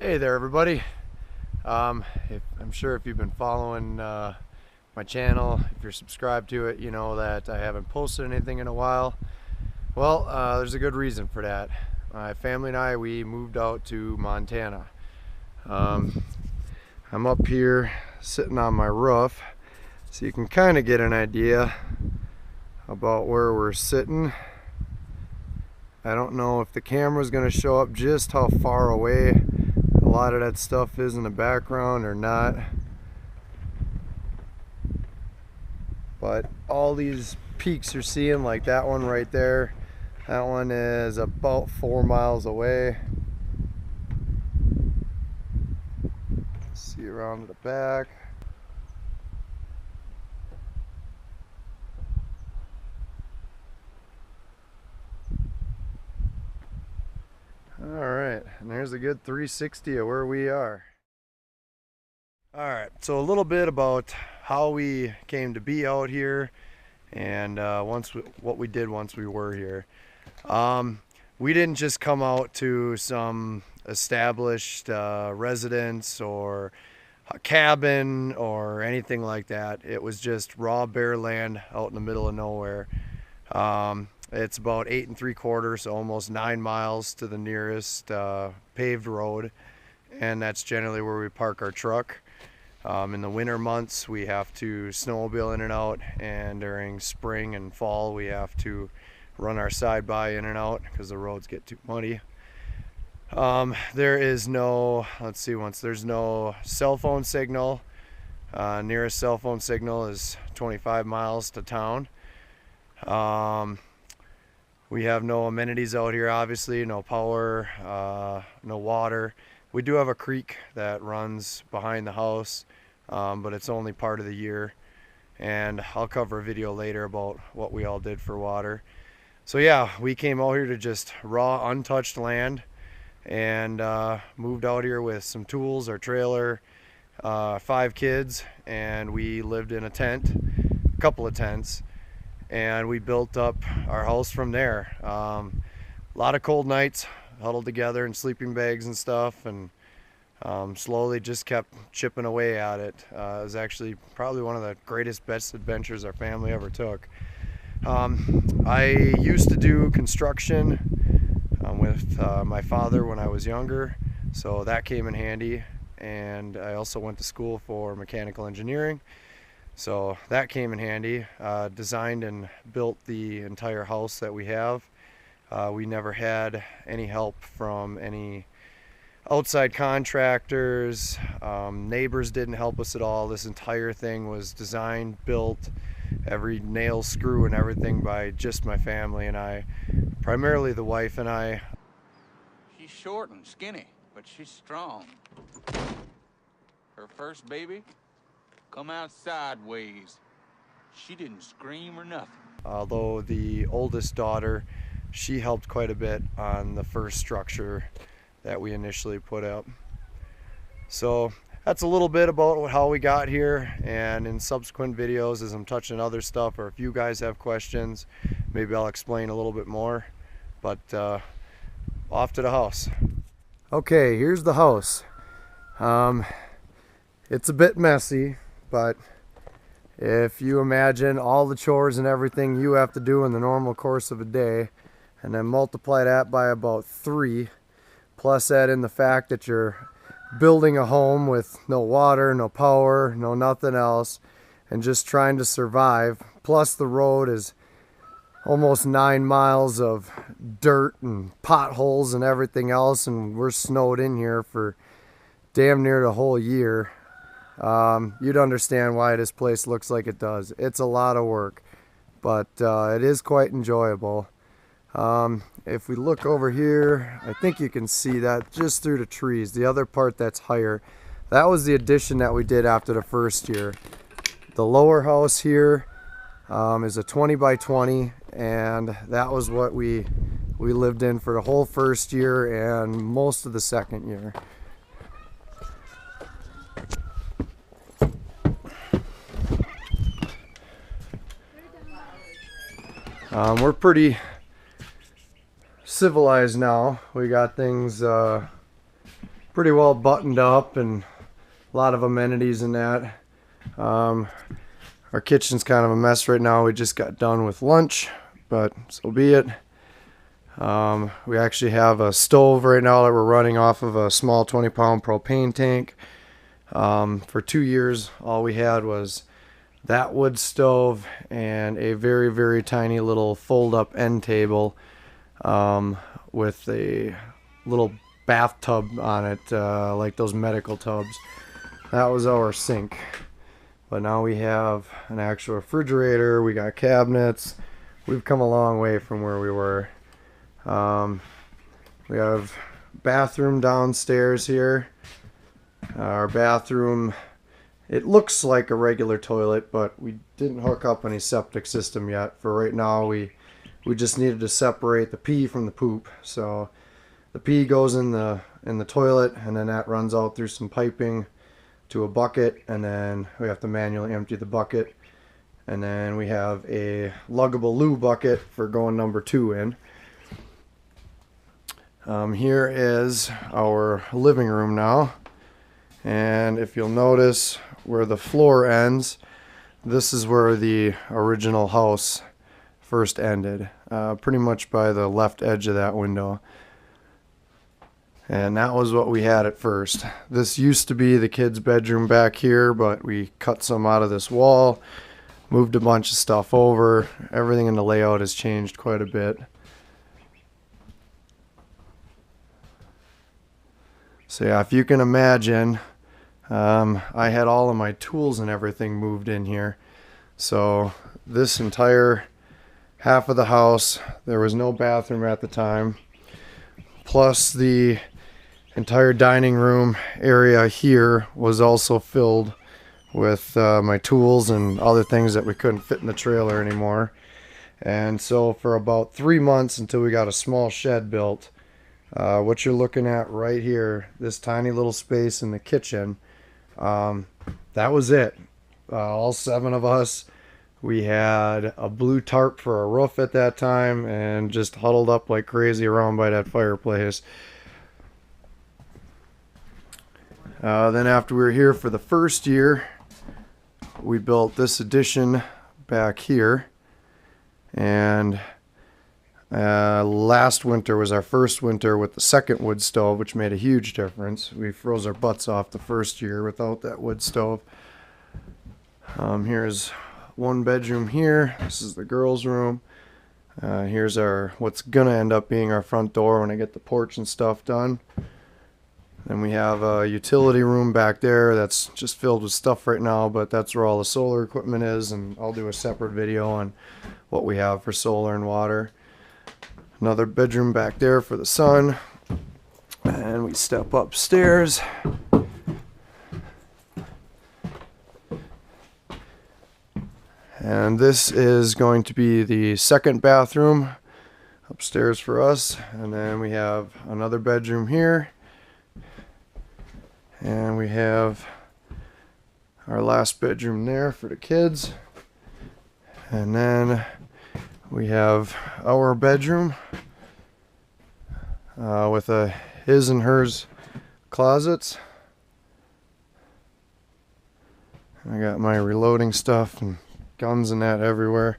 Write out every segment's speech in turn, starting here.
Hey there, everybody. I'm sure if you've been following my channel, if you're subscribed to it, you know that I haven't posted anything in a while. Well, there's a good reason for that. My family and I, we moved out to Montana. Um, I'm up here sitting on my roof, so you can kind of get an idea about where we're sitting. I don't know if the camera's going to show up just how far away a lot of that stuff is in the background or not, but all these peaks you're seeing, like that one right there, that one is about 4 miles away. See around to the back. Alright, and there's a good 360 of where we are. Alright, so a little bit about how we came to be out here and what we did once we were here. We didn't just come out to some established residence or a cabin or anything like that. It was just raw bare land out in the middle of nowhere. It's about 8 3/4, so almost 9 miles to the nearest paved road, and that's generally where we park our truck. In the winter months we have to snowmobile in and out, and during spring and fall we have to run our side by in and out because the roads get too muddy. There is no, there's no cell phone signal. Nearest cell phone signal is 25 miles to town. We have no amenities out here, obviously, no power, no water. We do have a creek that runs behind the house, but it's only part of the year. And I'll cover a video later about what we all did for water. So yeah, we came out here to just raw, untouched land, and moved out here with some tools, our trailer, 5 kids, and we lived in a tent, a couple of tents, and we built up our house from there. A lot of cold nights, huddled together in sleeping bags and stuff, and slowly just kept chipping away at it. It was actually probably one of the greatest, best adventures our family ever took. I used to do construction with my father when I was younger, so that came in handy, and I also went to school for mechanical engineering, so that came in handy. Designed and built the entire house that we have. We never had any help from any outside contractors. Neighbors didn't help us at all. This entire thing was designed, built, every nail, screw, and everything by just my family and I. Primarily the wife and I. She's short and skinny, but she's strong. Her first baby come out sideways. She didn't scream or nothing. Although the oldest daughter, she helped quite a bit on the first structure that we initially put up. So that's a little bit about how we got here, and in subsequent videos, as I'm touching other stuff, or if you guys have questions, maybe I'll explain a little bit more. But off to the house. Okay, here's the house. It's a bit messy, but if you imagine all the chores and everything you have to do in the normal course of a day, and then multiply that by about 3, plus add in the fact that you're building a home with no water, no power, no nothing else, and just trying to survive, plus the road is almost 9 miles of dirt and potholes and everything else, and we're snowed in here for damn near the whole year. You'd understand why this place looks like it does. It's a lot of work, but it is quite enjoyable. If we look over here, I think you can see that just through the trees. The other part that's higher, that was the addition that we did after the first year. The lower house here is a 20 by 20, and that was what we lived in for the whole first year and most of the second year. We're pretty civilized now. We got things pretty well buttoned up and a lot of amenities in that. Our kitchen's kind of a mess right now. We just got done with lunch, but so be it. We actually have a stove right now that we're running off of a small 20-pound propane tank. For 2 years, all we had was that wood stove and a very, very tiny little fold-up end table with a little bathtub on it, like those medical tubs. That was our sink. But now we have an actual refrigerator, we got cabinets. We've come a long way from where we were. We have bathroom downstairs here. Our bathroom, it looks like a regular toilet, but we didn't hook up any septic system yet. For right now, we just needed to separate the pee from the poop. So the pee goes in the toilet, and then that runs out through some piping to a bucket, and then we have to manually empty the bucket. And then we have a luggable loo bucket for going number 2 in. Here is our living room now. And if you'll notice where the floor ends, this is where the original house first ended, pretty much by the left edge of that window. And that was what we had at first. This used to be the kids' bedroom back here, but we cut some out of this wall, moved a bunch of stuff over. Everything in the layout has changed quite a bit. So yeah, if you can imagine, I had all of my tools and everything moved in here. So this entire half of the house, there was no bathroom at the time. Plus the entire dining room area here was also filled with my tools and other things that we couldn't fit in the trailer anymore. And so for about 3 months until we got a small shed built, what you're looking at right here, this tiny little space in the kitchen, that was it. All 7 of us, we had a blue tarp for a roof at that time and just huddled up like crazy around by that fireplace. Then after we were here for the first year, we built this addition back here, and last winter was our first winter with the second wood stove, which made a huge difference. We froze our butts off the first year without that wood stove. Here's one bedroom here. This is the girls' room. Here's our what's gonna end up being our front door when I get the porch and stuff done. Then we have a utility room back there that's just filled with stuff right now, but that's where all the solar equipment is, and I'll do a separate video on what we have for solar and water. Another bedroom back there for the son. And we step upstairs. And this is going to be the second bathroom upstairs for us. And then we have another bedroom here. And we have our last bedroom there for the kids. And then we have our bedroom with a his and hers closets. I got my reloading stuff and guns and that everywhere.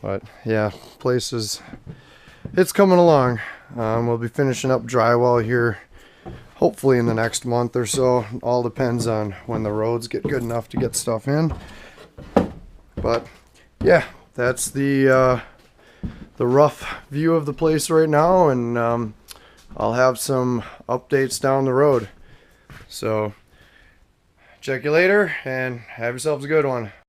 But yeah, it's coming along. We'll be finishing up drywall here hopefully in the next month or so. All depends on when the roads get good enough to get stuff in. But yeah, that's the rough view of the place right now, and I'll have some updates down the road. So check you later and have yourselves a good one.